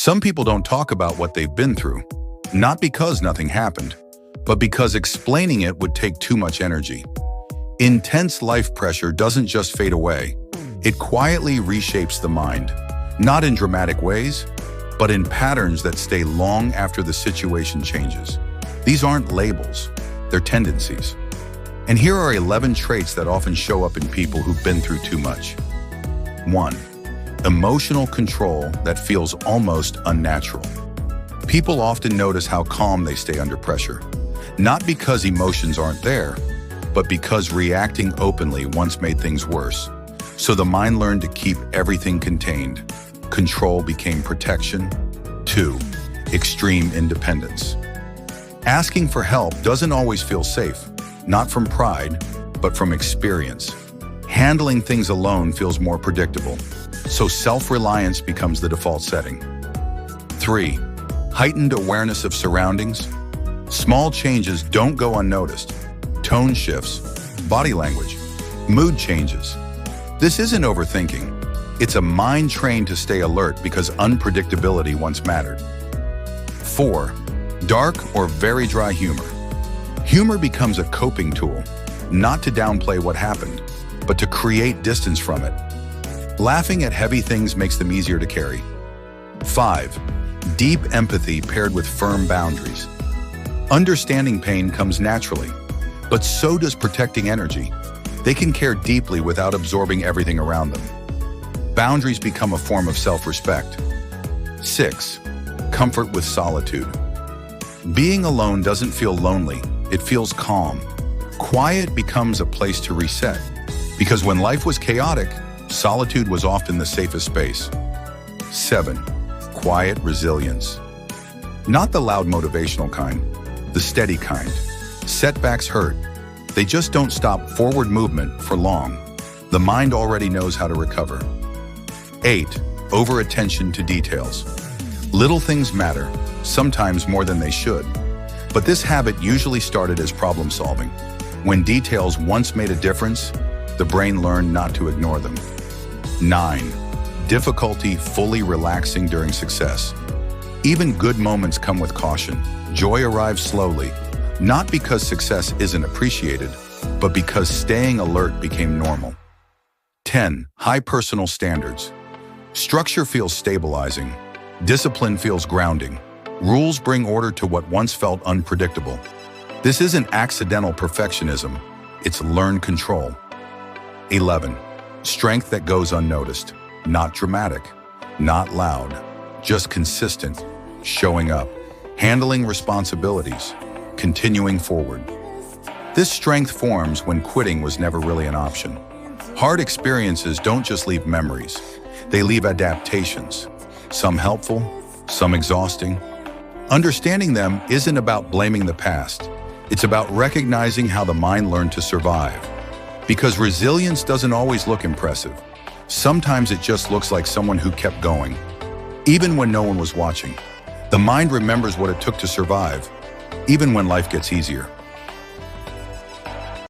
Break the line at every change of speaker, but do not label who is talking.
Some people don't talk about what they've been through, not because nothing happened, but because explaining it would take too much energy. Intense life pressure doesn't just fade away. It quietly reshapes the mind, not in dramatic ways, but in patterns that stay long after the situation changes. These aren't labels, they're tendencies. And here are 11 traits that often show up in people who've been through too much. 1. Emotional control that feels almost unnatural. People often notice how calm they stay under pressure, not because emotions aren't there, but because reacting openly once made things worse. So the mind learned to keep everything contained. Control became protection. 2. Extreme independence. Asking for help doesn't always feel safe, not from pride, but from experience. Handling things alone feels more predictable, so self-reliance becomes the default setting. 3. Heightened awareness of surroundings. Small changes don't go unnoticed. Tone shifts, body language, mood changes. This isn't overthinking. It's a mind trained to stay alert because unpredictability once mattered. 4. Dark or very dry humor. Humor becomes a coping tool, not to downplay what happened, but to create distance from it. Laughing at heavy things makes them easier to carry. 5. Deep empathy paired with firm boundaries. Understanding pain comes naturally, but so does protecting energy. They can care deeply without absorbing everything around them. Boundaries become a form of self-respect. 6. Comfort with solitude. Being alone doesn't feel lonely, it feels calm. Quiet becomes a place to reset, because when life was chaotic, solitude was often the safest space. 7. Quiet resilience. Not the loud motivational kind, the steady kind. Setbacks hurt. They just don't stop forward movement for long. The mind already knows how to recover. 8. Over-attention to details. Little things matter, sometimes more than they should. But this habit usually started as problem solving. When details once made a difference, the brain learned not to ignore them. 9. Difficulty fully relaxing during success. Even good moments come with caution. Joy arrives slowly, not because success isn't appreciated, but because staying alert became normal. 10. High personal standards. Structure feels stabilizing. Discipline feels grounding. Rules bring order to what once felt unpredictable. This isn't accidental perfectionism, it's learned control. 11. Strength that goes unnoticed. Not dramatic, not loud, just consistent, showing up, handling responsibilities, continuing forward. This strength forms when quitting was never really an option. Hard experiences don't just leave memories, they leave adaptations, some helpful, some exhausting. Understanding them isn't about blaming the past, it's about recognizing how the mind learned to survive. Because resilience doesn't always look impressive. Sometimes it just looks like someone who kept going, even when no one was watching. The mind remembers what it took to survive, even when life gets easier.